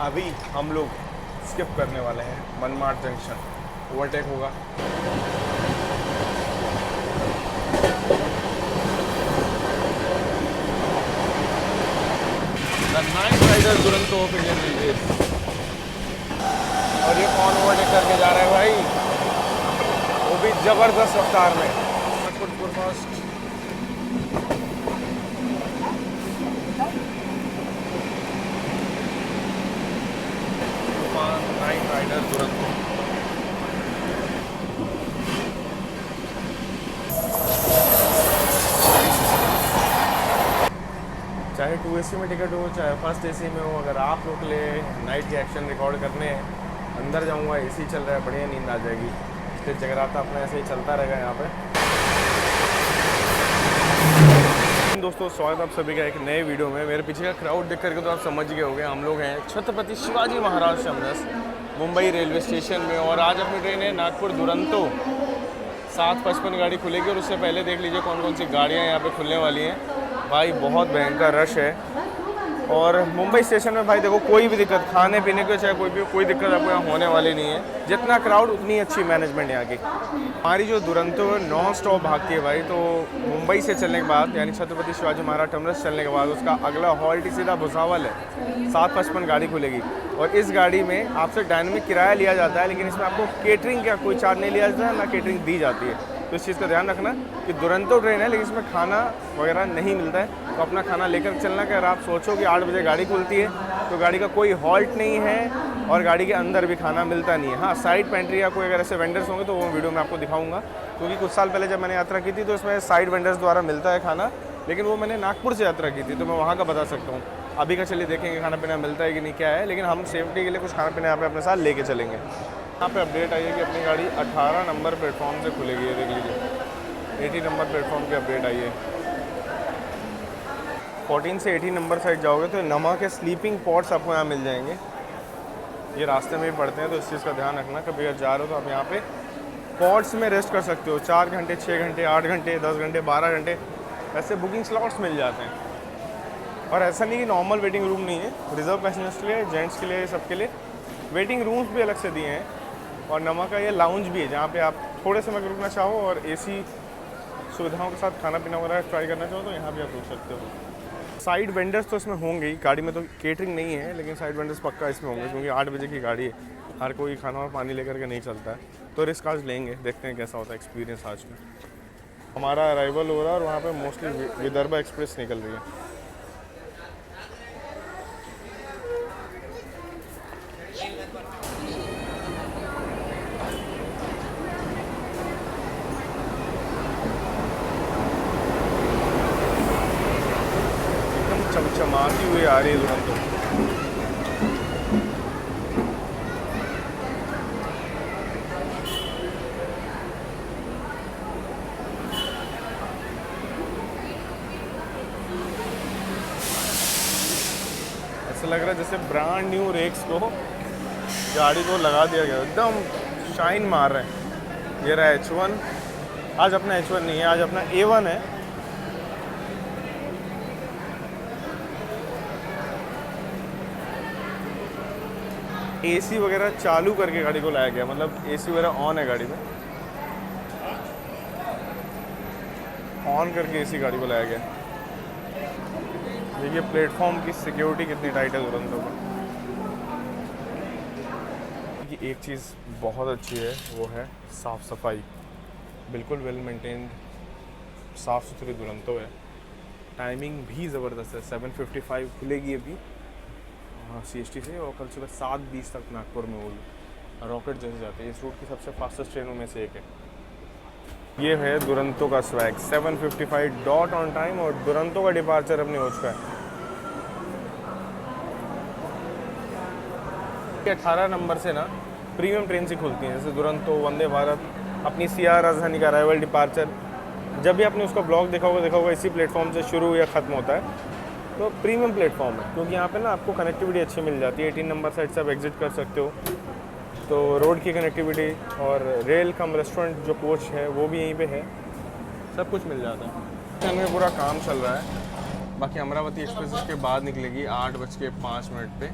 अभी हम लोग स्किप करने वाले हैं मनमाड जंक्शन, ओवरटेक होगा। The night rider Duronto of Indian railways. और ये कौन ओवरटेक करके जा रहा है भाई, वो भी जबरदस्त रफ्तार में। Superfast night rider Duronto. चाहे 2AC में टिकट हो चाहे फर्स्ट AC में हो, अगर आप लोग के लिए नाइट के एक्शन रिकॉर्ड करने हैं, अंदर जाऊंगा, AC चल रहा है, बढ़िया नींद आ जाएगी। फिर जगराता अपना ऐसे ही चलता रहेगा यहाँ पे। दोस्तों स्वागत आप सभी का एक नए वीडियो में। मेरे पीछे का क्राउड देख करके तो आप समझ गए होंगे, हम लोग हैं Chhatrapati Shivaji Maharaj terminus Mumbai railway station में। और आज अपनी ट्रेन है नागपुर दुरंतो। 7:55 गाड़ी खुलेगी और उससे पहले देख लीजिए कौन कौन सी गाड़ियाँ यहाँ पे खुलने वाली हैं। भाई बहुत भयंकर रश है। और मुंबई स्टेशन में भाई देखो कोई भी दिक्कत, खाने पीने की चाहे कोई दिक्कत आपको यहाँ होने वाली नहीं है। जितना क्राउड उतनी अच्छी मैनेजमेंट यहाँ की। हमारी जो दुरंतो नॉन स्टॉप भागती है भाई, तो मुंबई से चलने के बाद यानी छत्रपति शिवाजी महाराज टर्मिनस चलने के बाद उसका अगला हॉल्ट ही सीधा भुसावल है। 7:55 गाड़ी खुलेगी और इस गाड़ी में आपसे डायनेमिक किराया लिया जाता है, लेकिन इसमें आपको केटरिंग का कोई चार्ज नहीं लिया जाता है, ना केटरिंग दी जाती है। तो इस चीज़ का ध्यान रखना कि दुरंतो ट्रेन है लेकिन इसमें खाना वगैरह नहीं मिलता है, तो अपना खाना लेकर चलना। कि अगर आप सोचो कि 8 बजे गाड़ी खुलती है तो गाड़ी का कोई हॉल्ट नहीं है और गाड़ी के अंदर भी खाना मिलता नहीं है। हाँ, साइड पेंट्री या कोई अगर ऐसे वेंडर्स होंगे तो वो वीडियो में आपको दिखाऊंगा, क्योंकि कुछ साल पहले जब मैंने यात्रा की थी तो इसमें साइड वेंडर्स द्वारा मिलता है खाना, लेकिन वो मैंने नागपुर से यात्रा की थी तो मैं वहाँ का बता सकता हूँ। अभी का चलिए देखेंगे खाना पीना मिलता है कि नहीं क्या है, लेकिन हम सेफ्टी के लिए कुछ खाना पीना यहाँ पे अपने साथ लेके चलेंगे। यहाँ पे अपडेट आई है कि अपनी गाड़ी 18 नंबर प्लेटफॉर्म से खुलेगी। ये देख लीजिए 80 नंबर प्लेटफॉर्म की अपडेट आई है। 14 से 18 नंबर साइड जाओगे तो नमा के स्लीपिंग पॉड्स आपको यहाँ मिल जाएंगे। ये रास्ते में ही पड़ते हैं, तो इस चीज़ का ध्यान रखना। कभी अगर जा रहे हो तो आप यहाँ पे पॉड्स में रेस्ट कर सकते हो। 4 घंटे, 6 घंटे, 8 घंटे, 10 घंटे, 12 घंटे ऐसे बुकिंग स्लॉट्स मिल जाते हैं। और ऐसा नहीं कि नॉर्मल वेटिंग रूम नहीं है, रिजर्व पैसेंजर्स के लिए, जेंट्स के लिए, सबके लिए वेटिंग रूम्स भी अलग से दिए हैं। और नमा का ये लाउंज भी है जहाँ पे आप थोड़े समय रुकना चाहो और AC सुविधाओं के साथ खाना पीना वगैरह ट्राई करना चाहो तो यहाँ भी आप रुक सकते हो। साइड वेंडर्स तो इसमें होंगे ही, गाड़ी में तो केटरिंग नहीं है लेकिन साइड वेंडर्स पक्का इसमें होंगे, क्योंकि 8 बजे की गाड़ी है, हर कोई खाना और पानी लेकर के नहीं चलता है। तो रिस्क आज लेंगे, देखते हैं कैसा होता है एक्सपीरियंस आज में। हमारा अराइवल हो रहा है और वहाँ पर मोस्टली विदर्भा एक्सप्रेस निकल रही है। चमचमाती हुई आ रही है दुरंतो। ऐसा लग रहा है जैसे ब्रांड न्यू रेक्स को गाड़ी को लगा दिया गया, एकदम शाइन मार रहे हैं। ये रहा H1। आज अपना H1 नहीं है, आज अपना A1 है। AC वगैरह चालू करके गाड़ी को लाया गया, मतलब AC वगैरह ऑन है गाड़ी में, ऑन करके AC गाड़ी को लाया गया। देखिए प्लेटफॉर्म की सिक्योरिटी कितनी टाइट है दुरंतो पर। एक चीज़ बहुत अच्छी है वो है साफ़ सफाई, बिल्कुल वेल मेंटेन्ड साफ़ सुथरी दुरंतो है। टाइमिंग भी ज़बरदस्त है, 7:55 खुलेगी अभी CST से, और कल सुबह 7:20 तक नागपुर में होगी। रॉकेट जैसे जाते हैं, इस रूट की सबसे फास्टेस्ट ट्रेनों में से एक है। ये है दुरंतो का स्वैग, 7:55 डॉट ऑन टाइम, और दुरंतो का डिपार्चर अपनी हो चुका है। 18 नंबर से ना प्रीमियम ट्रेन से खुलती हैं, जैसे दुरंतो, वंदे भारत, अपनी CR राजधानी का अराइवल डिपार्चर। जब भी आपने उसका ब्लॉग देखा होगा इसी प्लेटफॉर्म से शुरू या ख़त्म होता है। तो प्रीमियम प्लेटफॉर्म है, क्योंकि यहाँ पे ना आपको कनेक्टिविटी अच्छी मिल जाती है। 18 नंबर साइड से आप एग्जिट कर सकते हो, तो रोड की कनेक्टिविटी और रेल कम रेस्टोरेंट जो कोच है वो भी यहीं पे है, सब कुछ मिल जाता है। स्टेशन में पूरा काम चल रहा है। बाकी अमरावती एक्सप्रेस इसके बाद निकलेगी 8:05 पे।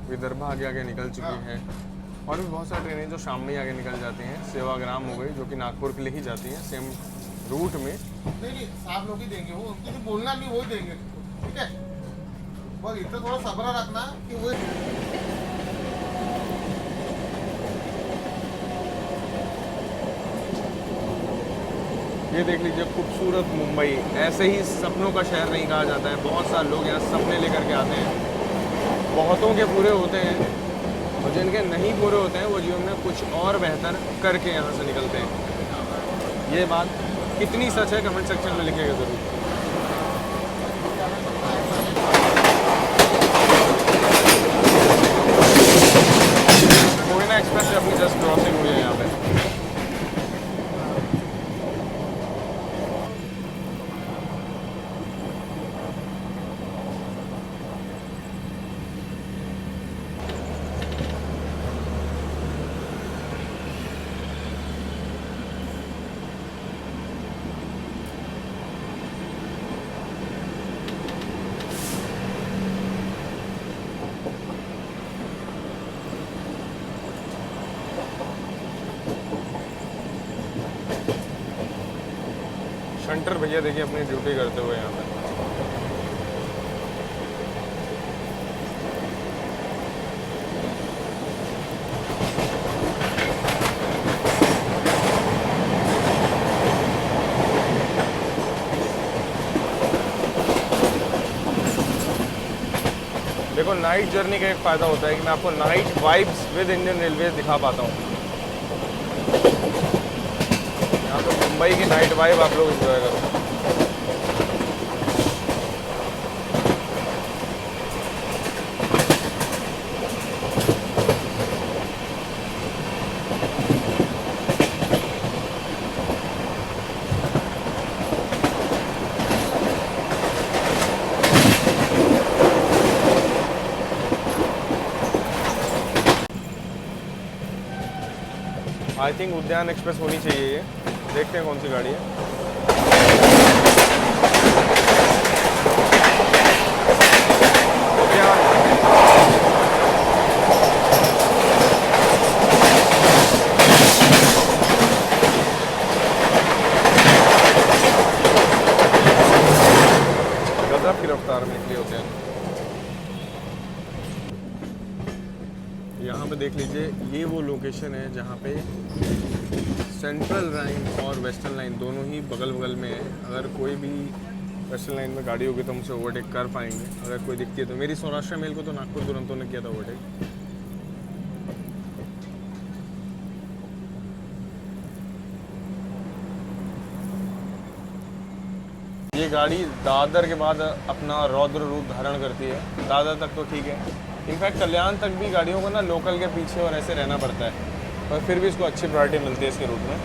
विदर्भा आगे आगे निकल चुकी है और भी बहुत सारी ट्रेनें जो शाम में ही आगे निकल जाती हैं। सेवाग्राम हो गई जो कि नागपुर के लिए ही जाती हैं सेम रूट में। नहीं साहब लोग ही देंगे, वो उनको भी बोलना नहीं, वो देंगे, ठीक है। बस इतना थोड़ा सब्र रखना कि वो ये देख लीजिए खूबसूरत मुंबई। ऐसे ही सपनों का शहर नहीं कहा जाता है। बहुत सारे लोग यहाँ सपने लेकर के आते हैं, बहुतों के पूरे होते हैं और जिनके नहीं पूरे होते हैं वो जीवन में कुछ और बेहतर करके यहाँ से निकलते हैं। ये बात कितनी सच है कमेंट सेक्शन में लिखिएगा ज़रूर। कोयना एक्सप्रेस अपनी जस्ट क्रॉसिंग हुई है यहाँ पे। शंटर भैया देखिए अपनी ड्यूटी करते हुए यहाँ पे। देखो नाइट जर्नी का एक फ़ायदा होता है कि मैं आपको night vibes with Indian railway दिखा पाता हूँ। यहाँ तो मुंबई की नाइट वाइब आप लोग एंजॉय करो। आई थिंक उद्यान एक्सप्रेस होनी चाहिए ये। देखते हैं कौन सी गाड़ी है। उद्यान गजब की रफ्तार में निकली होते हैं। यहाँ पे देख लीजिए ये वो लोकेशन है जहाँ पे सेंट्रल लाइन और वेस्टर्न लाइन दोनों ही बगल बगल में है। अगर कोई भी वेस्टर्न लाइन में गाड़ी होगी तो हमसे ओवरटेक कर पाएंगे अगर कोई दिखती है तो। मेरी सौराष्ट्र मेल को तो नागपुर दुरंतों ने किया था ओवरटेक। ये गाड़ी दादर के बाद अपना रौद्र रूप धारण करती है। दादर तक तो ठीक है, इनफैक्ट कल्याण तक भी गाड़ियों को ना लोकल के पीछे और ऐसे रहना पड़ता है, पर फिर भी इसको अच्छी प्रायोरिटी मिलती है इसके रूट में।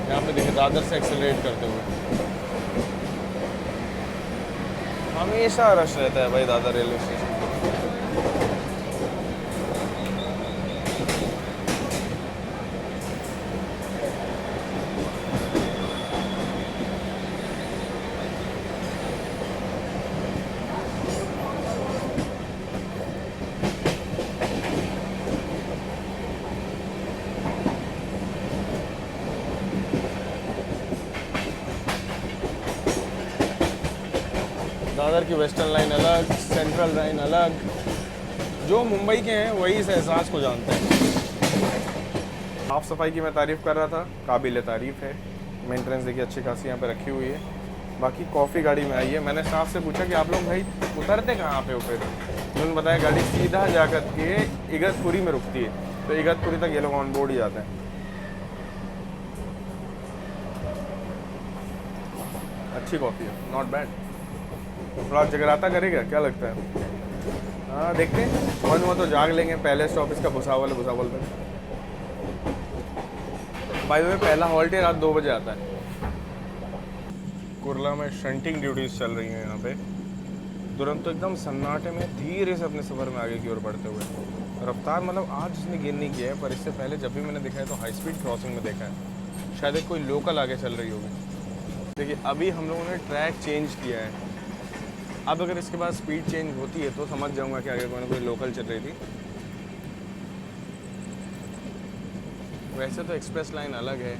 यहाँ पे देखिए दादर से एक्सेलरेट करते हुए हमेशा रश रहता है भाई दादर रेलवे स्टेशन। दादर की वेस्टर्न लाइन अलग, सेंट्रल लाइन अलग। जो मुंबई के हैं वही इस एहसास को जानते हैं। साफ़ सफाई की मैं तारीफ़ कर रहा था, काबिल तारीफ़ है। मेंटेनेंस देखिए अच्छी खासी यहाँ पे रखी हुई है। बाकी कॉफ़ी गाड़ी में आई है। मैंने स्टाफ से पूछा कि आप लोग भाई उतरते कहाँ पे हो फिर? उन्होंने बताया गाड़ी सीधा जाकर के इगतपुरी में रुकती है, तो इगतपुरी तक ये लोग ऑन बोर्ड ही जाते हैं। अच्छी कॉफ़ी है, नॉट बैड। थोड़ा जगराता करेगा क्या लगता है? हाँ देखते हैं, मन हुआ तो जाग लेंगे। पहले स्टॉप इसका भुसावल पे। बाय द वे पहला हॉल्ट ही रात 2 बजे आता है। कुर्ला में शंटिंग ड्यूटीज़ चल रही हैं यहाँ पे। दुरंतो एकदम सन्नाटे में धीरे से अपने सफ़र में आगे की ओर बढ़ते हुए। रफ्तार मतलब आज उसने गेन नहीं किया है, पर इससे पहले जब भी मैंने देखा है तो हाई स्पीड क्रॉसिंग में देखा है। शायद एक कोई लोकल आगे चल रही होगी। देखिए अभी हम लोगों ने ट्रैक चेंज किया है। अब अगर इसके बाद स्पीड चेंज होती है तो समझ जाऊंगा कि आगे कोई ना कोई लोकल चल रही थी। वैसे तो एक्सप्रेस लाइन अलग है,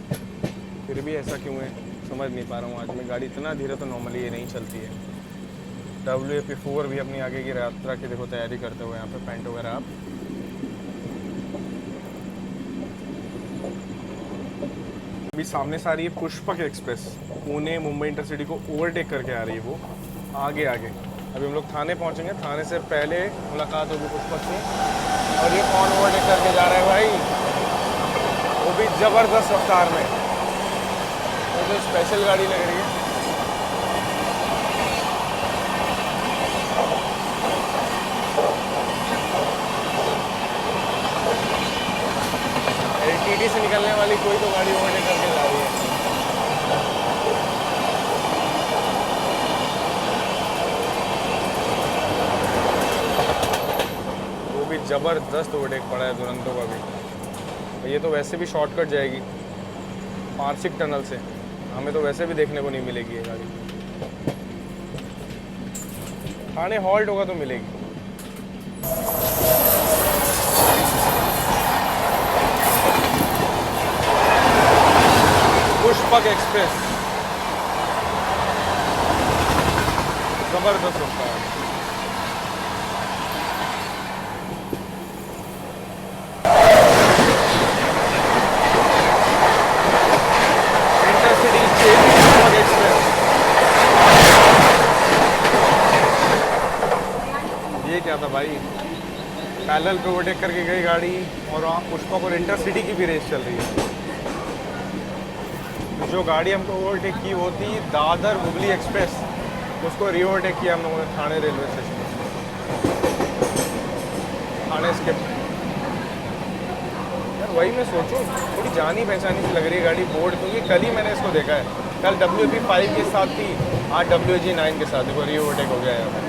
फिर भी ऐसा क्यों है समझ नहीं पा रहा हूँ। आज मैं गाड़ी इतना धीरे तो नॉर्मली ये नहीं चलती है। WAP4 भी अपनी आगे की यात्रा की देखो तैयारी करते हुए यहाँ पे पेंट वगैरह आप। अभी सामने से आ रही है पुष्पक एक्सप्रेस, पुणे मुंबई इंटरसिटी को ओवरटेक करके आ रही है वो आगे। अभी हम लोग थाने पहुँचेंगे, थाने से पहले मुलाकात होगी पुष्पक से। और ये कौन ओवरटेक करके जा रहा है भाई, वो भी ज़बरदस्त रफ्तार में। वो तो स्पेशल गाड़ी लग रही है। LTT से निकलने वाली कोई तो गाड़ी ओवरटेक करके जा रही है। वो भी ज़बरदस्त ओवरटेक पड़ा है दुरंतो का भी। ये तो वैसे भी शॉर्टकट जाएगी पारसिक टनल से, हमें तो वैसे भी देखने को नहीं मिलेगी ये गाड़ी। थाने हॉल्ट होगा तो मिलेगी। पुष्पक एक्सप्रेस जबरदस्त होता है। ये क्या था भाई, पैरेलल पे ओवरटेक करके गई गाड़ी और वहाँ पुष्पक और इंटरसिटी की भी रेस चल रही है। जो गाड़ी हमको ओवरटेक की वो थी दादर हुबली एक्सप्रेस, उसको री ओवरटेक किया हम लोगों ने थाने रेलवे स्टेशन थाने स्किप। यार वही मैं सोचूं, थोड़ी जानी पहचानी सी लग रही है गाड़ी बोर्ड, क्योंकि कल ही मैंने इसको देखा है। कल WAP5 के साथ थी, आज WAG9 के साथ देखो री ओवरटेक हो गया है यहाँ पर।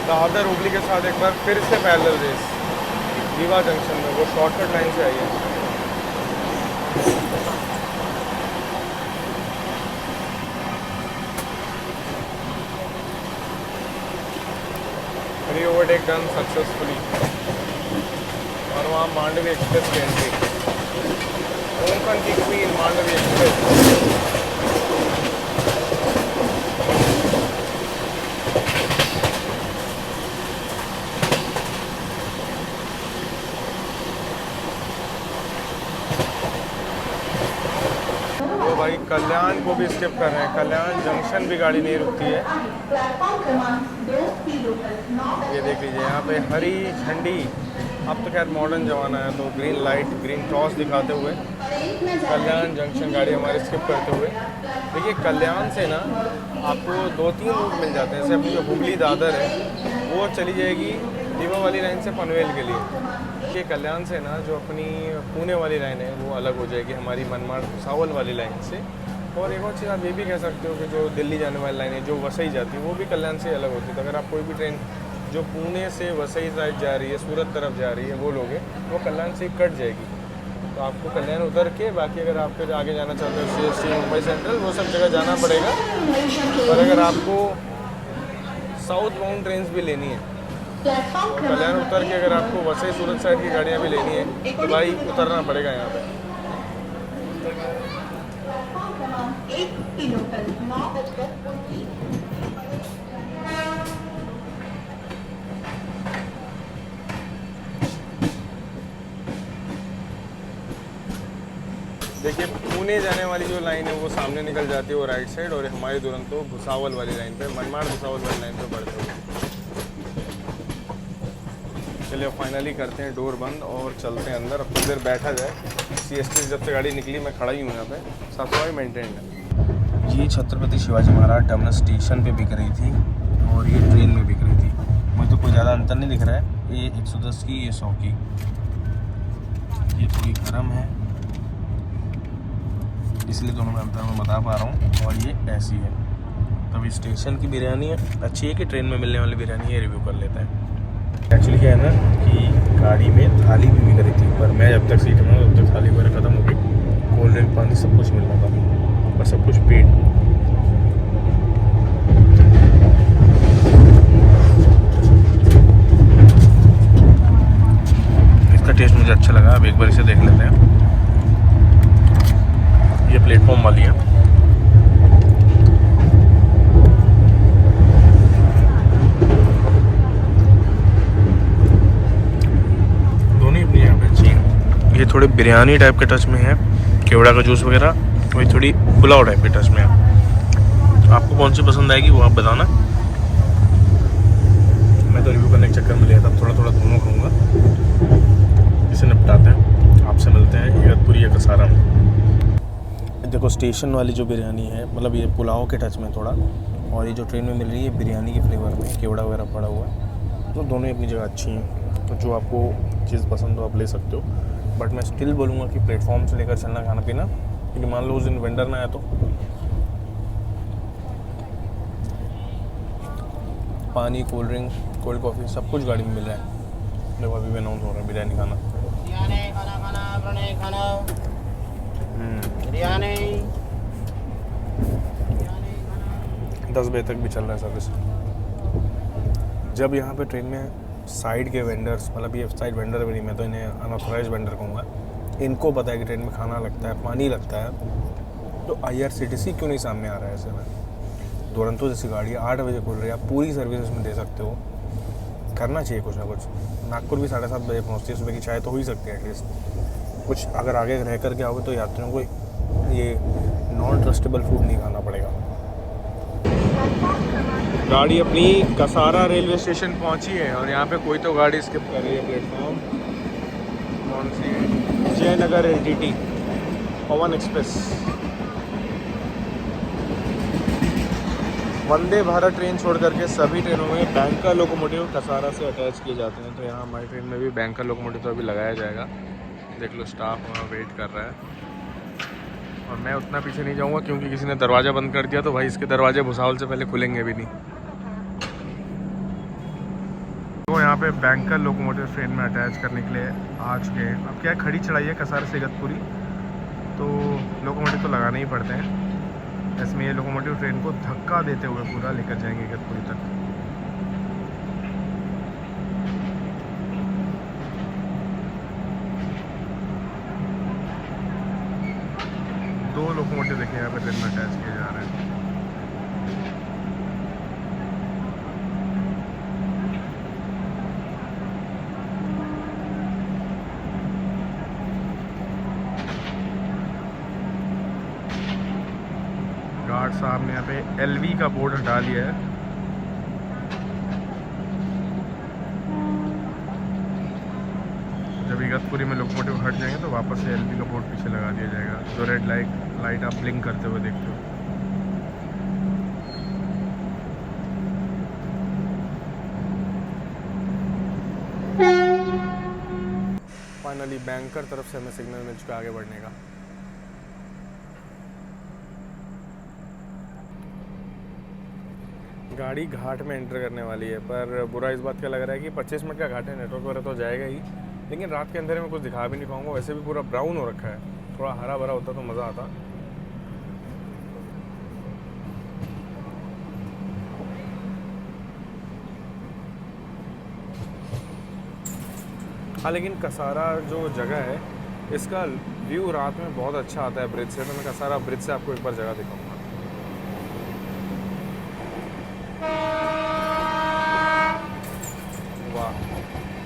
दादर हुबली के साथ एक बार फिर से पैरेलल रेस रीवा जंक्शन में, वो शॉर्टकट लाइन से आई है। री ओवरटेक डन सक्सेसफुली। और वहाँ मांडवी एक्सप्रेस की एंट्री, कोंकण की क्वीन मांडवी एक्सप्रेस। भाई कल्याण को भी स्किप कर रहे हैं, कल्याण जंक्शन भी गाड़ी नहीं रुकती है। ये देख लीजिए यहाँ पे हरी झंडी, अब तो खैर मॉडर्न ज़माना है तो ग्रीन लाइट ग्रीन क्रॉस दिखाते हुए कल्याण जंक्शन गाड़ी हमारे स्किप करते हुए। देखिए कल्याण से ना आपको 2-3 रूट मिल जाते हैं। जैसे अपनी जो हुबली दादर है वो चली जाएगी रीवा वाली लाइन से पनवेल के लिए। ये कल्याण से ना जो अपनी पुणे वाली लाइन है वो अलग हो जाएगी हमारी मनमाड़ भुसावल वाली लाइन से। और एक और चीज़ आप ये भी कह सकते हो कि जो दिल्ली जाने वाली लाइन है जो वसई जाती है वो भी कल्याण से अलग होती है। तो अगर आप कोई भी ट्रेन जो पुणे से वसई साइड जा रही है, सूरत तरफ जा रही है, वो लोगे वो कल्याण से कट जाएगी। तो आपको कल्याण उतर के बाकी अगर आपको आगे जाना चाहते हो CST मुंबई सेंट्रल वो सब जगह जाना पड़ेगा। और अगर आपको साउथ बाउंड ट्रेन भी लेनी है और कल्याण उतर के अगर आपको वसई सूरत साइड की गाड़ियाँ भी लेनी है तो भाई उतरना पड़ेगा यहाँ पे। देखिए पुणे जाने वाली जो लाइन है वो सामने निकल जाती है वो राइट साइड, और हमारी दुरंतो भुसावल वाली लाइन पे मनमाड़ भुसावल वाली लाइन पे बढ़ते हुए। चलिए फाइनली करते हैं डोर बंद और चलते हैं अंदर। अब कुछ देर बैठा जाए। CST जब से गाड़ी निकली मैं खड़ा ही हूँ यहाँ पे, साफ सफाई मेंटेन है। ये छत्रपति शिवाजी महाराज टर्मिनस स्टेशन पे बिक रही थी और ये ट्रेन में बिक रही थी। मुझे तो कोई ज़्यादा अंतर नहीं दिख रहा है। ये 110 की, ये 100 की। ये थोड़ी गर्म है इसलिए दोनों में अंतर मैं बता पा रहा हूँ। और ये ऐसी है। तभी स्टेशन की बिरयानी है अच्छी है कि ट्रेन में मिलने वाली बिरयानी है, रिव्यू कर लेते हैं। एक्चुअली क्या है ना कि गाड़ी में थाली भी बिक रही थी, पर मैं जब तक सीट में तब तक थाली वगैरह ख़त्म हो गई। कोल्ड ड्रिंक पानी सब कुछ मिल रहा था और सब कुछ पेड। इसका टेस्ट मुझे अच्छा लगा, अब एक बार इसे देख लेते हैं। ये प्लेटफॉर्म वाली है। दोनों अपनी यहाँ पे अच्छी हैं। ये थोड़े बिरयानी टाइप के टच में है, केवड़ा का जूस वगैरह, वही थोड़ी पुलाव टाइप के टच में है। आपको कौन सी पसंद आएगी वो आप बताना। मैं तो रिव्यू करने के चक्कर में लिया था, थोड़ा थोड़ा दोनों खाऊंगा। इसे निपटाते हैं, आपसे मिलते हैं इगतपुरी या कसारा में। देखो स्टेशन वाली जो बिरयानी है, मतलब ये पुलाव के टच में थोड़ा, और ये जो ट्रेन में मिल रही है बिरयानी के फ्लेवर में, केवड़ा वगैरह पड़ा हुआ है। तो दोनों ही अपनी जगह अच्छी हैं, तो जो आपको चीज़ पसंद हो आप ले सकते हो। बट मैं स्टिल बोलूँगा कि प्लेटफॉर्म से लेकर चलना खाना पीना, क्योंकि मान लो उस दिन वेंडर ना आया तो। पानी, कोल्ड ड्रिंक, कोल्ड कॉफ़ी सब कुछ गाड़ी में मिल रहा है। देखो अभी भी अनाउंस हो रहा है बिरयानी खाना। बिरयानी 10 बजे तक भी चल रहा है सर्विस। जब यहाँ पे ट्रेन में साइड के वेंडर्स, मतलब ये साइड वेंडर भी नहीं, मैं तो इन्हें अनऑथराइज वेंडर कहूँगा, इनको पता है कि ट्रेन में खाना लगता है, पानी लगता है, तो IRCTC क्यों नहीं सामने आ रहा है ऐसे में। दुरंतो जैसी गाड़ी 8 बजे खुल रही है, आप पूरी सर्विस उसमें दे सकते हो। करना चाहिए कुछ ना कुछ। नागपुर भी 7:30 बजे पहुँचती है, सुबह की चाय तो हो ही सकती है एटलीस्ट। कुछ अगर आगे रह कर के आओगे तो यात्रियों को ये नॉन ट्रस्टेबल फूड नहीं खाना पड़ेगा। गाड़ी अपनी कसारा रेलवे स्टेशन पहुंची है और यहाँ पे कोई तो गाड़ी स्किप कर रही है प्लेटफॉर्म। कौन सी है? जयनगर LTT पवन एक्सप्रेस। वंदे भारत ट्रेन छोड़ करके सभी ट्रेनों में बैंकर लोकोमोटिव कसारा से अटैच किए जाते हैं। तो यहाँ हमारी ट्रेन में भी बैंकर लोकोमोटिव तो अभी लगाया जाएगा। देख लो स्टाफ वहाँ वेट कर रहा है, और मैं उतना पीछे नहीं जाऊँगा क्योंकि किसी ने दरवाज़ा बंद कर दिया, तो भाई इसके दरवाजे भुसावल से पहले खुलेंगे भी नहीं। तो यहाँ पे बैंकर लोकोमोटिव ट्रेन में अटैच करने के लिए आ चुके हैं। अब क्या खड़ी चढ़ाई है कसारा से इगतपुरी, तो लोकोमोटिव तो लगाने ही पड़ते हैं। इसमें ये लोकोमोटिव ट्रेन को धक्का देते हुए पूरा लेकर जाएंगे इगतपुरी तक। दो लोकोमोटिव देखिए यहाँ पे ट्रेन में अटैच किए जा रहे हैं। गार्ड साहब ने यहाँ पे LV का बोर्ड हटा लिया है। जब इगतपुरी में लोकोमोटिव हट जाएंगे तो वापस से LV का बोर्ड पीछे लगा दिया जाएगा, जो रेड लाइट आप ब्लिंक करते हुए देखते हो। फाइनली बैंकर तरफ से हमें सिग्नल मिल चुका आगे बढ़ने का। गाड़ी घाट में एंटर करने वाली है, पर बुरा इस बात का लग रहा है कि 25 मिनट का घाट है, नेटवर्क वगैरह तो जाएगा ही, लेकिन रात के अंधेरे में कुछ दिखा भी नहीं पाऊंगा। वैसे भी पूरा ब्राउन हो रखा है, थोड़ा हरा भरा होता तो मज़ा आता। हाँ, लेकिन कसारा जो जगह है इसका व्यू रात में बहुत अच्छा आता है ब्रिज से। तो मैं कसारा ब्रिज से आपको एक बार जगह दिखाऊंगा। वाह,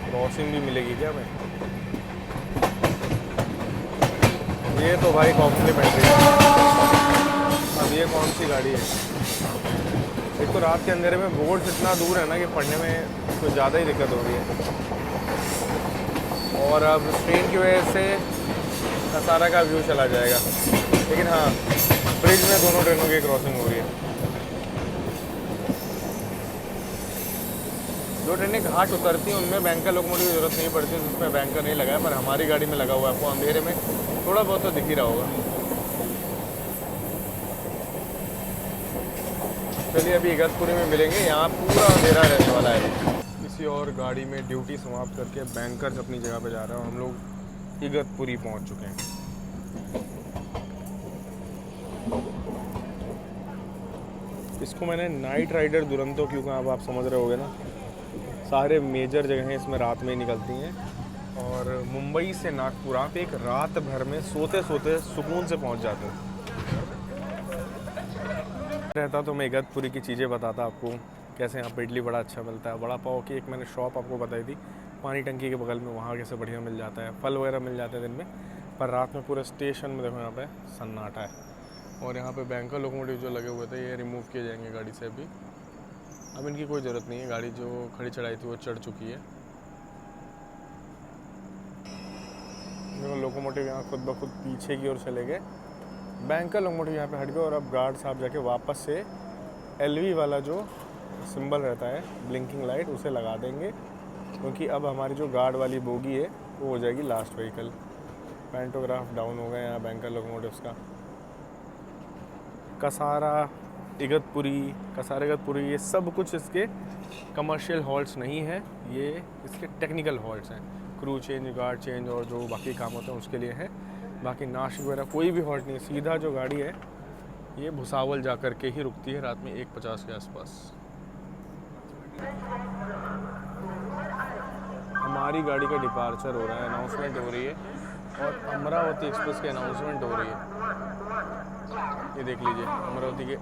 क्रॉसिंग भी मिलेगी क्या भाई? ये तो भाई कॉम्प्लीमेंट्री है। अब ये कौन सी गाड़ी है? एक तो रात के अंधेरे में बोर्ड इतना दूर है ना कि पढ़ने में कुछ ज़्यादा ही दिक्कत हो रही है। और अब ट्रेन की वजह से कसारा का व्यू चला जाएगा, लेकिन हाँ ब्रिज में दोनों ट्रेनों की क्रॉसिंग हो रही है। जो ट्रेनें घाट उतरती हैं उनमें बैंकर लोकोमोटिव की जरूरत नहीं पड़ती, जिसमें बैंकर नहीं लगा है, पर हमारी गाड़ी में लगा हुआ है। आपको अंधेरे में थोड़ा बहुत तो दिख ही रहा होगा। चलिए अभी इगतपुरी में मिलेंगे, यहाँ पूरा अंधेरा रहने वाला है। इस किसी और गाड़ी में ड्यूटी समाप्त करके बैंकर्स अपनी जगह पे जा रहे हैं और हम लोग इगतपुरी पहुंच चुके हैं। इसको मैंने नाइट राइडर दुरंतो क्यों कहा, अब आप समझ रहे होगे ना। सारे मेजर जगहें इसमें रात में ही निकलती हैं और मुंबई से नागपुर आप एक रात भर में सोते सोते सुकून से पहुंच जाते हैं। रहता तो मैं इगतपुरी की चीज़ें बताता आपको, कैसे यहाँ पे इडली बड़ा अच्छा मिलता है। बड़ा पाव की एक मैंने शॉप आपको बताई थी पानी टंकी के बगल में, वहाँ कैसे बढ़िया मिल जाता है। फल वगैरह मिल जाते हैं दिन में, पर रात में पूरे स्टेशन में देखो यहाँ पे सन्नाटा है। और यहाँ पे बैंकर लोकोमोटिव जो लगे हुए थे ये रिमूव किए जाएंगे गाड़ी से अभी। अब इनकी कोई ज़रूरत नहीं है, गाड़ी जो खड़ी चढ़ाई थी वो चढ़ चुकी है। देखो लोकोमोटिव यहाँ खुद ब खुद पीछे की ओर चले गए। बैंकर लोकोमोटिव यहाँ पे हट गए और अब गार्ड साहब जाके वापस से LV वाला जो सिंबल रहता है ब्लिंकिंग लाइट उसे लगा देंगे, क्योंकि अब हमारी जो गार्ड वाली बोगी है वो हो जाएगी लास्ट व्हीकल। पैंटोग्राफ डाउन हो गए यहाँ बैंकर लोकोमोटिव्स का। कसारा इगतपुरी ये सब कुछ इसके कमर्शियल हॉल्ट्स नहीं है, ये इसके टेक्निकल हॉल्ट्स हैं। क्रू चेंज, गार्ड चेंज और जो बाकी काम होते हैं उसके लिए है। बाकी नासिक वगैरह कोई भी हॉल्ट नहीं है। सीधा जो गाड़ी है ये भुसावल जा कर के ही रुकती है रात में 1:50 के आसपास। हमारी गाड़ी का डिपार्चर हो रहा है, अनाउंसमेंट हो रही है और अमरावती एक्सप्रेस की अनाउंसमेंट हो रही है। ये देख लीजिए अमरावती के,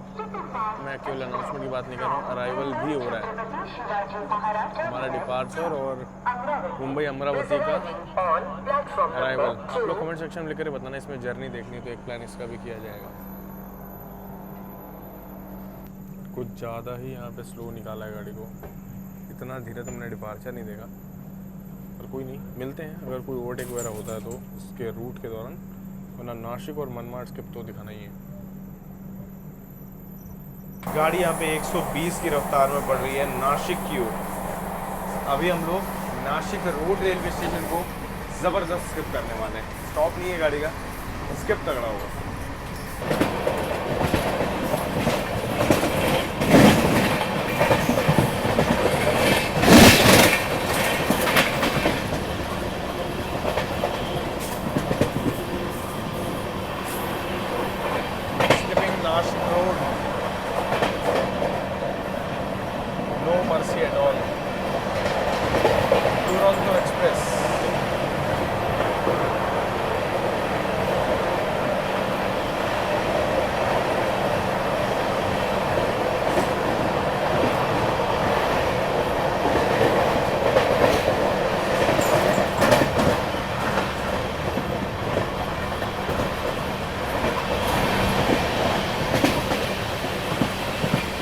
मैं केवल अनाउंसमेंट की बात नहीं कर रहा हूँ, अराइवल भी हो रहा है। हमारा डिपार्चर और मुंबई अमरावती का अराइवल। आप लोग कमेंट सेक्शन में लिखकर बताना इसमें जर्नी देखनी तो एक प्लान इसका भी किया जाएगा। कुछ ज़्यादा ही यहाँ पे स्लो निकाला है गाड़ी को, इतना धीरे तो मैंने डिपार्चर नहीं देखा। पर कोई नहीं, मिलते हैं अगर कोई ओवरटेक वगैरह होता है तो इसके रूट के दौरान, वरना नासिक और मनमाड स्किप तो दिखाना ही है। गाड़ी यहाँ पे 120 की रफ्तार में बढ़ रही है नासिक की ओर। अभी हम लोग नासिक रोड रेलवे स्टेशन को ज़बरदस्त स्किप करने वाले हैं। स्टॉप नहीं है गाड़ी का, स्किप तगड़ा होगा।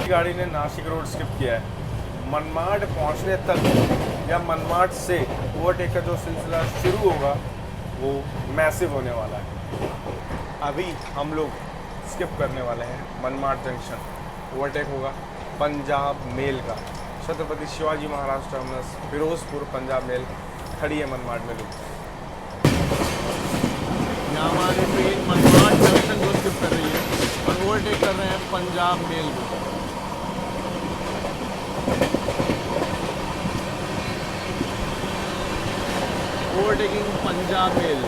गाड़ी ने नासिक रोड स्किप किया है। मनमाड पहुंचने तक या मनमाड से ओवरटेक का जो सिलसिला शुरू होगा वो मैसिव होने वाला है। अभी हम लोग स्किप करने वाले हैं मनमाड जंक्शन। ओवरटेक होगा पंजाब मेल का, छत्रपति शिवाजी महाराज टर्मिनस फिरोजपुर पंजाब मेल खड़ी है मनमाड में। लोग यहाँ हमारी ट्रेन मनमाड जंक्शन को स्किप कर रही है और ओवरटेक कर रहे हैं पंजाब मेल को। Overtaking Punjab mail.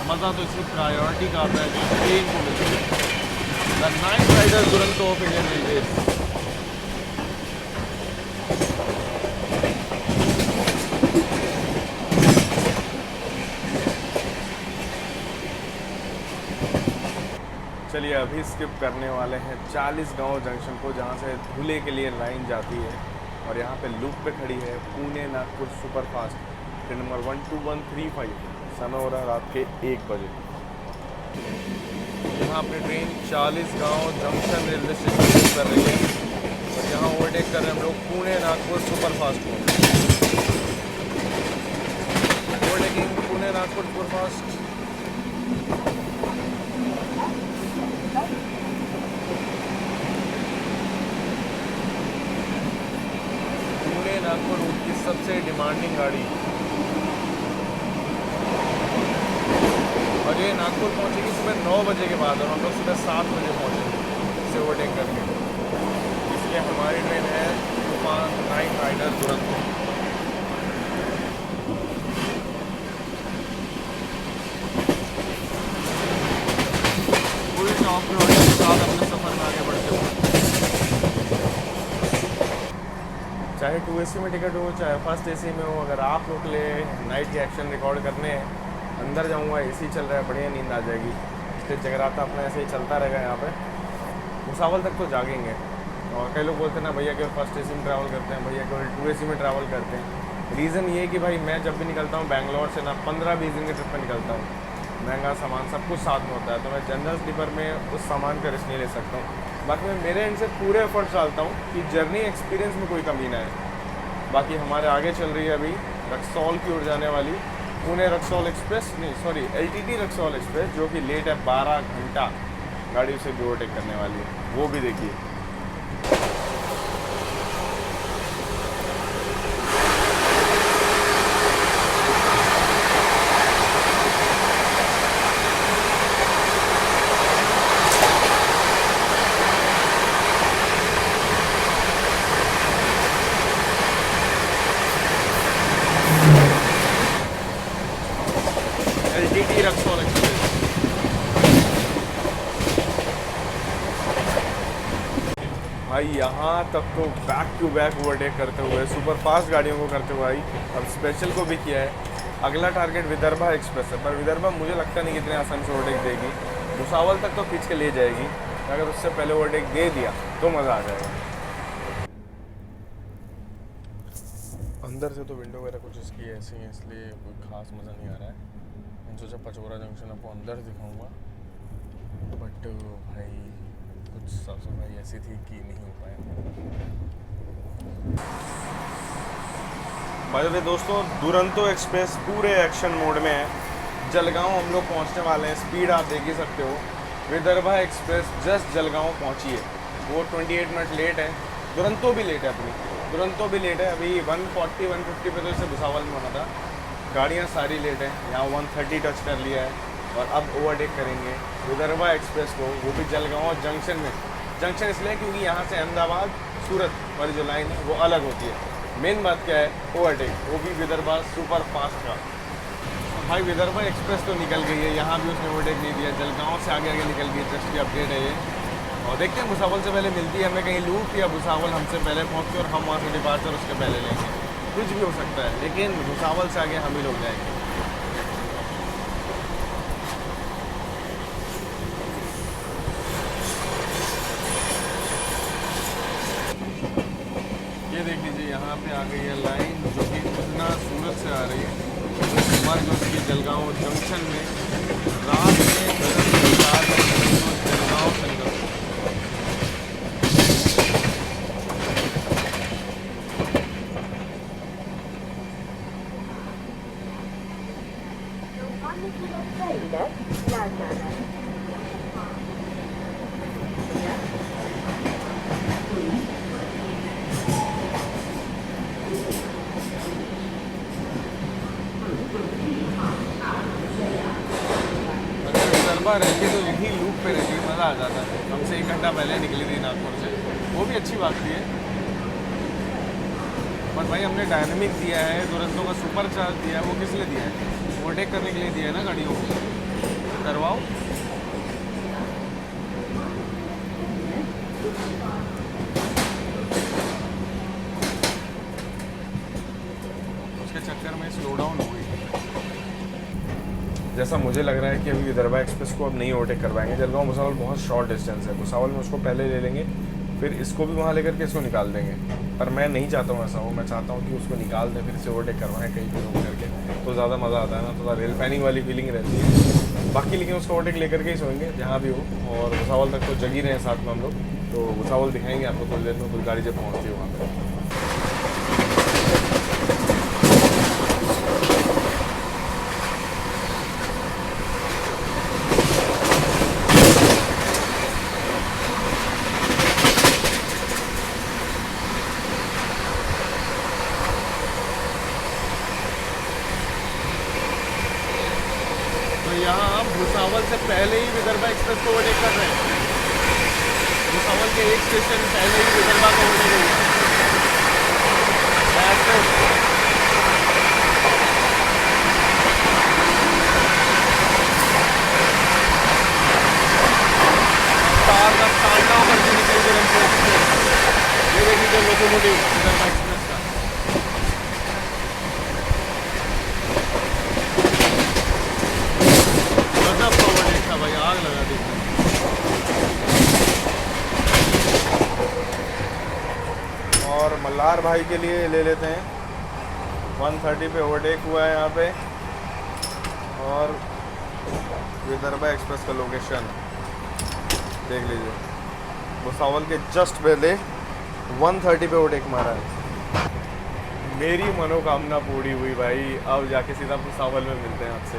मज़ा तो इसकी प्रायोरिटी का आता है जो ट्रेन को मिलती है। The Night Rider Duronto of Indian railways. चलिए अभी स्किप करने वाले हैं 40 गांव जंक्शन को, जहां से धुले के लिए लाइन जाती है और यहाँ पे लूप पे खड़ी है Pune Nagpur superfast train number 12135। समय हो रहा है रात के 1 बजे। यहाँ अपनी ट्रेन 40 गांव जंक्शन रेलवे स्टेशन कर रही है और यहाँ ओवरटेक कर रहे हैं हम लोग पुणे नागपुर सुपरफास्ट को। Overtaking Pune Nagpur superfast. Nagpur route की सबसे डिमांडिंग गाड़ी। और ये नागपुर पहुंचेगी सुबह 9 बजे के बाद, और हम लोग सुबह 7 बजे पहुंचेंगे इसे ओवरटेक करके। इसलिए हमारी ट्रेन है तूफान नाइट राइडर दुरंतो। पूरी टॉप लोड के साथ अपने सफ़र में आगे बढ़ते हो। चाहे 2AC में टिकट हो चाहे फर्स्ट AC में हो, अगर आप लोग के लिए नाइट के एक्शन रिकॉर्ड करने हैं, अंदर जाऊंगा, AC चल रहा है, बढ़िया नींद आ जाएगी। इसलिए जगराता अपना ऐसे ही चलता रहेगा यहाँ पे, भुसावल तक तो जागेंगे। और कई लोग बोलते हैं ना भैया केवल फर्स्ट AC में ट्रैवल करते हैं, भैया केवल 2AC में ट्रैवल करते हैं। रीज़न ये है कि भाई मैं जब भी निकलता हूँ बैंगलोर से ना 15-20 दिन के ट्रिप पर निकलता हूँ, महंगा सामान सब कुछ साथ में होता है, तो मैं जनरल स्लीपर में उस सामान का रिस्क नहीं ले सकता हूँ। बाकी मैं मेरे एंड से पूरे एफर्ट्स डालता हूँ कि जर्नी एक्सपीरियंस में कोई कमी ना है। बाकी हमारे आगे चल रही है अभी रक्सौल की ओर जाने वाली पुणे रक्सौल एक्सप्रेस, नहीं सॉरी LTT रक्सौल एक्सप्रेस, जो कि लेट है 12 घंटा गाड़ी उसे भी ओवरटेक करने वाली है, वो भी देखिए। LTT Raxaul express. भाई यहाँ तक तो बैक टू बैक ओवरटेक करते हुए, सुपर फास्ट गाड़ियों को करते हुए आई। अब स्पेशल को भी किया है। अगला टारगेट विदर्भा एक्सप्रेस है, पर विदर्भा मुझे लगता नहीं कितने आसानी से ओवरटेक देगी। भुसावल तक तो खींच के ले जाएगी, अगर उससे पहले ओवरटेक दे दिया तो मज़ा आ जाएगा। अंदर से तो विंडो वगैरह कुछ इसकी ऐसी है, इसलिए कोई खास मज़ा नहीं आ रहा है। मैंने सोचा पचौरा जंक्शन आपको अंदर दिखाऊंगा, बट भाई कुछ साफ सफाई ऐसी थी कि नहीं हो पाया। बाय द वे दोस्तों, दुरंतो एक्सप्रेस पूरे एक्शन मोड में है। जलगांव हम लोग पहुंचने वाले हैं, स्पीड आप देख ही सकते हो। विदर्भा एक्सप्रेस जस्ट जलगांव पहुंची है, वो 28 मिनट लेट है। दुरंतो भी लेट है, अपनी दुरंतो भी लेट है। अभी 140-150 पे तो इसे भुसावल में होना था। गाड़ियाँ सारी लेट हैं, यहाँ 130 टच कर लिया है और अब ओवरटेक करेंगे विदर्भा एक्सप्रेस को, वो भी जलगांव जंक्शन में। जंक्शन इसलिए क्योंकि यहाँ से अहमदाबाद सूरत वाली जो लाइन है वो अलग होती है। मेन बात क्या है, ओवरटेक, वो भी विदर्भा सुपर फास्ट का। भाई विदर्भा एक्सप्रेस तो निकल गई है, यहाँ भी उसने ओवरटेक नहीं दिया, जलगांव से आगे आगे निकल गई। जस्ट की अपडेट है ये, और देखते हैं भुसावल से पहले मिलती है हमें कहीं लूप, या भुसावल हमसे पहले पहुँचते और हम वहाँ से डिपार्चर उसके पहले लेंगे। कुछ भी हो सकता है, लेकिन भुसावल से आगे हम ही लोग जाएंगे। ये देख लीजिए, यहाँ पे आ गई है लाइन जो कि उतना सूरत से आ रही है, मर्ज उसकी जलगांव जंक्शन में। रात में जलगांव से निकल रहती तो यही लूप पे रहती, मज़ा आ जाता है। हमसे 1 घंटा पहले निकली थी नागपुर से, वो भी अच्छी बात थी है। पर भाई हमने डायनामिक दिया है, दुरंतो का सुपर चार्ज दिया है, वो किस लिए दिया है? ओवरटेक करने के लिए दिया है ना गाड़ियों को, करवाओ। उसके चक्कर में स्लो डाउन हो गई। जैसा मुझे लग रहा है कि अभी विदर्भा एक्सप्रेस को अब नहीं ओवरटेक करवाएंगे। जलगांव भुसावल बहुत शॉर्ट डिस्टेंस है, भुसावल में उसको पहले ले लेंगे, फिर इसको भी वहाँ लेकर के इसको निकाल देंगे। पर मैं नहीं चाहता हूँ ऐसा हो, मैं चाहता हूँ कि उसको निकाल दें फिर इसे ओवरटेक करवाएं कहीं पर रोक करके, तो ज़्यादा मज़ा आता है ना, थोड़ा रेल पैनिंग वाली फीलिंग रहती है। बाकी लेकिन उसको ओवरटेक लेकर के ही सोएंगे जहाँ भी हो, और भुसावल तक तो जग ही रहे हैं साथ में हम लोग, तो भुसावल दिखाएंगे आपको थोड़ी देर में, कुछ गाड़ी जब पहुँचती है वहाँ पर। भुसावल से पहले ही विदर्भा एक्सप्रेस को ओवरटेक कर रहे हैं। भुसावल के एक स्टेशन पहले ही विदर्भा को ओवरटेक हो गया। तांडव करके निकली दुरंतो एक्सप्रेस। ये देखिए लोकोमोटिव विदर्भा एक्सप्रेस का। गजब का ओवरटेक था भाई, आग लगा दी। और मल्हार भाई के लिए ले लेते हैं। 130 पे ओवरटेक हुआ है यहाँ पे। और विदर्भा एक्सप्रेस का लोकेशन देख लीजिए, भुसावल के जस्ट पहले 130 पे ओवरटेक मारा है। मेरी मनोकामना पूरी हुई भाई। अब जाके सीधा भुसावल में मिलते हैं आपसे।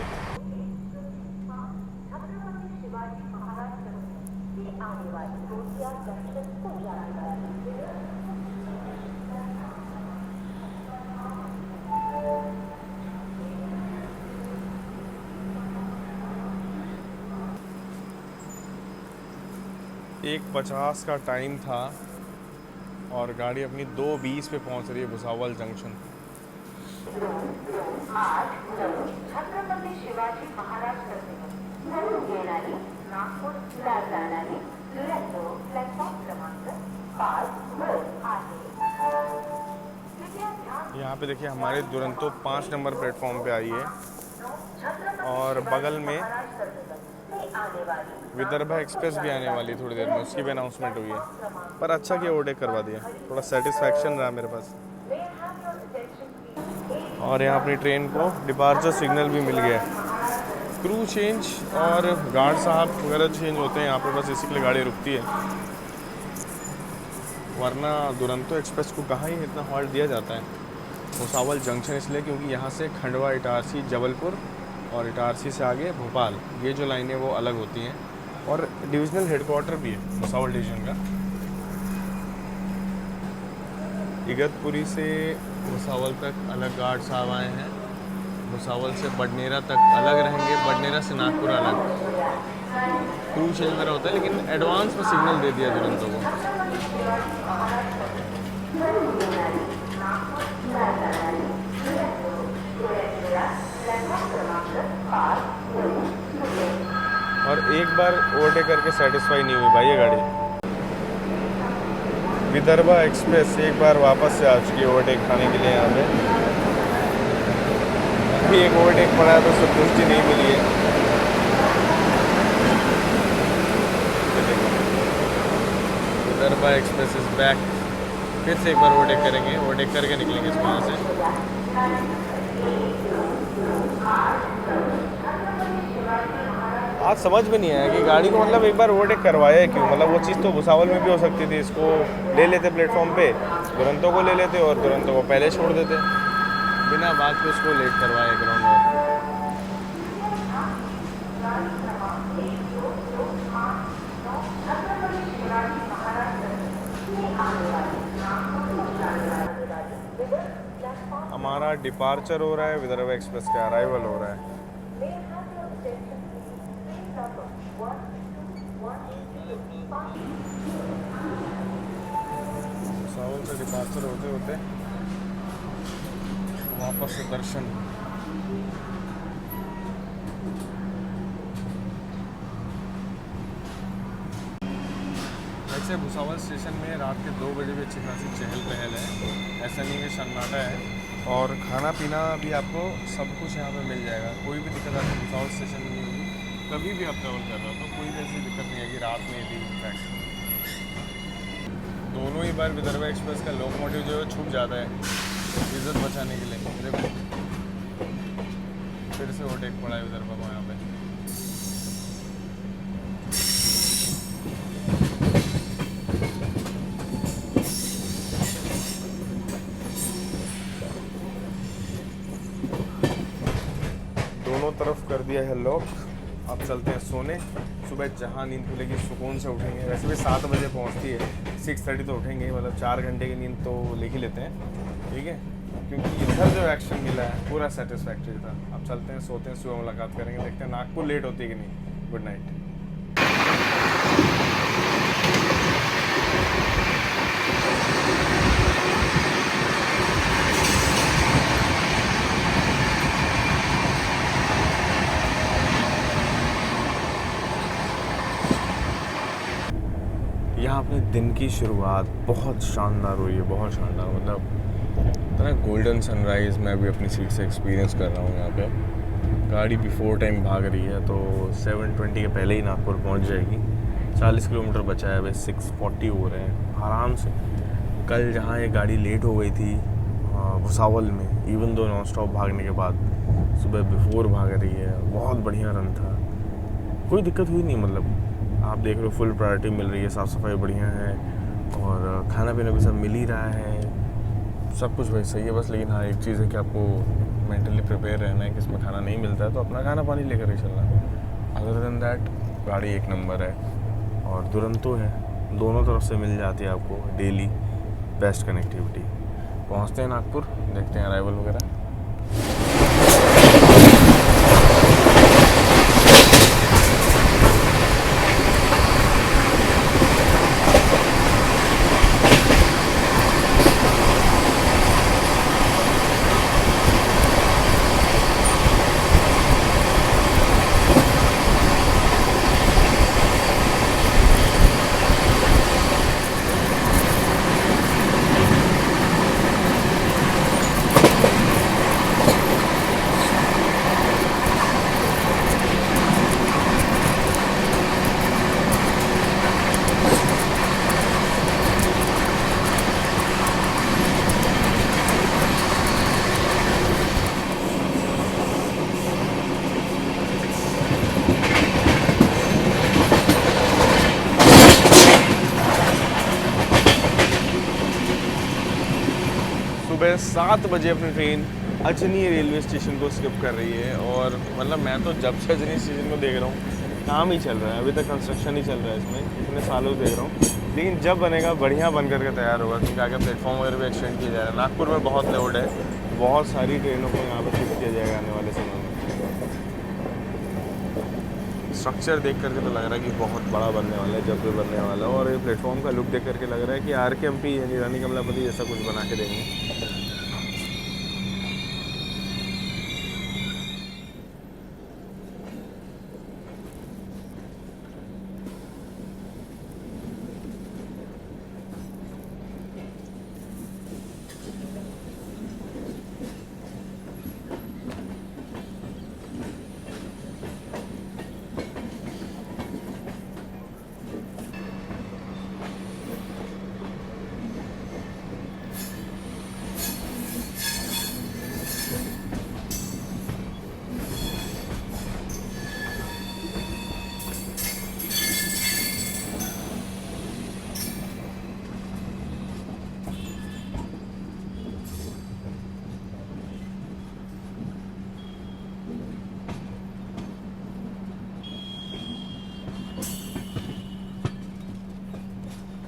एक 50 का टाइम था और गाड़ी अपनी 2:20 पे पहुंच रही है भुसावल जंक्शन। आज छत्रपती शिवाजी महाराज टर्मिनस येणारी नागपूरला जाणारी दुरंतो प्लॅटफॉर्म क्रमांक 5 वर आहे। यहाँ पे देखिए हमारे दुरंतो 5 नंबर प्लेटफॉर्म पे आई है और बगल में विदर्भा एक्सप्रेस भी आने वाली थोड़ी देर में, उसकी भी अनाउंसमेंट हुई है। पर अच्छा कि ओवरटेक करवा दिया, थोड़ा सेटिस्फैक्शन रहा मेरे पास। और यहाँ अपनी ट्रेन को डिपार्चर सिग्नल भी मिल गया है। क्रू चेंज और गार्ड साहब वगैरह चेंज होते हैं यहाँ पे, बस इसी के लिए गाड़ी रुकती है। वरना दुरंतो एक्सप्रेस को कहाँ ही इतना हॉल्ट दिया जाता है। भुसावल जंक्शन इसलिए क्योंकि यहाँ से खंडवा, इटारसी, जबलपुर और इटारसी से आगे भोपाल, ये जो लाइनें वो अलग होती हैं। और डिविजनल हेडक्वार्टर भी है भुसावल डिवीज़न का। इगतपुरी से भुसावल तक अलग गार्ड साहब आए हैं। भुसावल से बडनेरा तक अलग रहेंगे, बडनेरा से नागपुर अलग। क्रू चेंज वगैरह होता है, लेकिन एडवांस में सिग्नल दे दिया दुरंतो को। और एक बार ओवरटेक करके सेटिस्फाई नहीं हुई भाई ये गाड़ी। विदर्भा एक्सप्रेस एक बार वापस से आ चुकी है ओवरटेक खाने के लिए यहाँ पे। अभी एक ओवरटेक पड़ा है तो संतुष्टि नहीं मिली है। Vidarbha express is back. फिर से एक बार ओवरटेक करेंगे, ओवरटेक करके निकलेंगे इसको यहाँ से। आज समझ में नहीं आया कि गाड़ी को मतलब एक बार ओवरटेक करवाया है क्यों। मतलब वो चीज़ तो भुसावल में भी हो सकती थी। इसको ले लेते प्लेटफॉर्म पे, दुरंतो को ले लेते और दुरंतो को पहले छोड़ देते, बिना बात पे उसको लेट करवाए ग्राउंड में। हमारा डिपार्चर हो रहा है, विदर्भा एक्सप्रेस का अराइवल हो रहा है। भुसावल से डिपार्चर होते होते वापस से दर्शन। वैसे भुसावल स्टेशन में रात के 2 बजे भी अच्छी खासी चहल पहल है। ऐसा नहीं है सन्नाटा है। और खाना पीना भी आपको सब कुछ यहाँ पे मिल जाएगा। कोई भी दिक्कत आपको भुसावल स्टेशन में नहीं होगी। कभी भी आप ट्रैवल कर रहे हो तो कोई भी ऐसी दिक्कत नहीं आएगी। रात में भी इनफैक्ट दोनों ही बार विदर्भा एक्सप्रेस का लोकोमोटिव जो है छूट जाता है इज्जत बचाने के लिए। देखो फिर से ओवरटेक पड़ा है विदर्भा को यहाँ पे। दोनों तरफ कर दिया है लॉक। अब चलते हैं सोने। सुबह जहाँ नींद खुलेगी सुकून से उठेंगे। वैसे भी 7 बजे पहुँचती है, 6:30 तो उठेंगे ही, मतलब 4 घंटे की नींद तो ले ही लेते हैं, ठीक है, क्योंकि इधर जो एक्शन मिला है पूरा सेटिस्फैक्ट्री था। अब चलते हैं, सोते हैं, सुबह मुलाकात करेंगे, देखते हैं नागपुर लेट होती है कि नहीं। Good night. यहाँ अपने दिन की शुरुआत बहुत शानदार हुई है, बहुत शानदार, मतलब इतना गोल्डन सनराइज़ मैं अभी अपनी सीट से एक्सपीरियंस कर रहा हूँ। यहाँ पे गाड़ी बिफोर टाइम भाग रही है, तो 7:20 के पहले ही नागपुर पहुँच जाएगी। 40 किलोमीटर बचा है, अभी 6:40 हो रहे हैं आराम से। कल जहाँ ये गाड़ी लेट हो गई थी भुसावल में, इवन दो नॉन स्टॉप भागने के बाद, सुबह बिफोर भाग रही है, बहुत बढ़िया रन था, कोई दिक्कत हुई नहीं। मतलब आप देख रहे हो फुल प्रायोरिटी मिल रही है, साफ़ सफाई बढ़िया है और खाना पीना भी सब मिल ही रहा है, सब कुछ भाई सही है। बस लेकिन हाँ, एक चीज़ है कि आपको मेंटली प्रिपेयर रहना है कि इसमें खाना नहीं मिलता है तो अपना खाना पानी लेकर ही चलना है। अदर देन दैट गाड़ी एक नंबर है और दुरंतो है, दोनों तरफ से मिल जाती है आपको डेली, बेस्ट कनेक्टिविटी। पहुँचते हैं नागपुर, देखते हैं अराइवल वगैरह। सुबह 7 बजे अपनी ट्रेन अजनी रेलवे स्टेशन को स्किप कर रही है और मतलब मैं तो जब से अजनी स्टेशन को देख रहा हूँ काम ही चल रहा है, अभी तक कंस्ट्रक्शन ही चल रहा है इसमें, इतने सालों से देख रहा हूँ। लेकिन जब बनेगा बढ़िया बन करके तैयार होगा, क्योंकि आगे प्लेटफॉर्म वगैरह भी एक्सटेंड किया जा रहा है। नागपुर में बहुत लोड है, बहुत सारी ट्रेनों को यहाँ पर शिफ्ट किया जाएगा आने वाले समय में। स्ट्रक्चर देख करके तो लग रहा है कि बहुत बड़ा बनने वाला है, जब भी बनने वाला है। और ये प्लेटफॉर्म का लुक देख करके लग रहा है कि RKMP यानी रानी कमलापति जैसा कुछ बना के देंगे।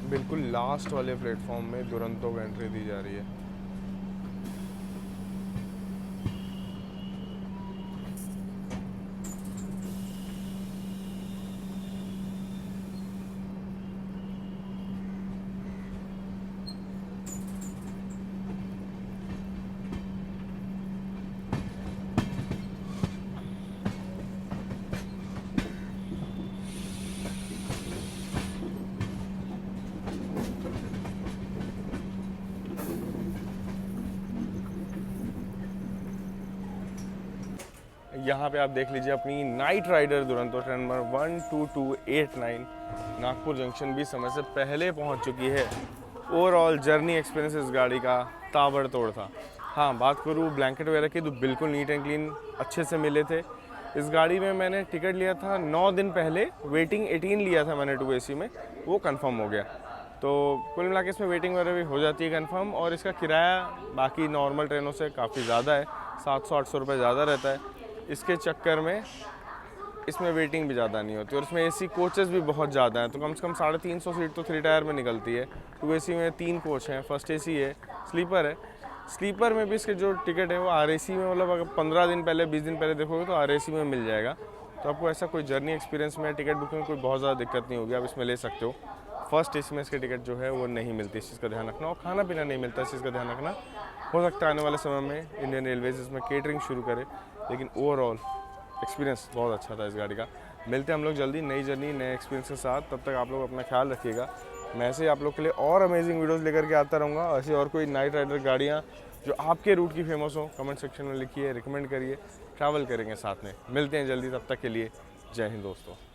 बिल्कुल लास्ट वाले प्लेटफॉर्म में दुरंतो को एंट्री दी जा रही है। यहाँ पे आप देख लीजिए अपनी night rider Duronto train number 12289 Nagpur junction भी समय से पहले पहुँच चुकी है। ओवरऑल जर्नी एक्सपीरियंस इस गाड़ी का ताबड़तोड़ था। हाँ, बात करूँ ब्लैंकेट वगैरह की तो बिल्कुल नीट एंड क्लीन अच्छे से मिले थे। इस गाड़ी में मैंने टिकट लिया था 9 दिन पहले, वेटिंग 18 लिया था मैंने 2AC में, वो कंफर्म हो गया। तो कुल मिला के इसमें वेटिंग वगैरह भी हो जाती है कंफर्म। और इसका किराया बाकी नॉर्मल ट्रेनों से काफ़ी ज़्यादा है, 700-800 रुपये ज़्यादा रहता है। इसके चक्कर में इसमें वेटिंग भी ज़्यादा नहीं होती और इसमें एसी कोचेस भी बहुत ज़्यादा हैं, तो कम से कम 350 सीट तो 3 टायर में निकलती है। 2 एसी में 3 कोच हैं, फर्स्ट एसी है, स्लीपर है। स्लीपर में भी इसके जो टिकट है वो आरएसी में, मतलब अगर 15 दिन पहले 20 दिन पहले देखोगे तो आरएसी में मिल जाएगा। तो आपको ऐसा कोई जर्नी एक्सपीरियंस में टिकट बुकिंग में कोई बहुत ज़्यादा दिक्कत नहीं होगी, आप इसमें ले सकते हो। फर्स्ट एसी में इसके टिकट जो है वो नहीं मिलती, इस चीज़ का ध्यान रखना। और खाना पीना नहीं मिलता, इस चीज़ का ध्यान रखना। हो सकता है आने वाले समय में इंडियन रेलवेज इसमें केटरिंग शुरू करे, लेकिन ओवरऑल एक्सपीरियंस बहुत अच्छा था इस गाड़ी का। मिलते हैं हम लोग जल्दी नई जर्नी नए एक्सपीरियंस के साथ, तब तक आप लोग अपना ख्याल रखिएगा। मैं ऐसे ही आप लोग के लिए और अमेजिंग वीडियोस लेकर के आता रहूँगा। ऐसी और कोई नाइट राइडर गाड़ियाँ जो आपके रूट की फेमस हो, कमेंट सेक्शन में लिखिए, रिकमेंड करिए, ट्रैवल करेंगे साथ में। मिलते हैं जल्दी, तब तक के लिए जय हिंद दोस्तों।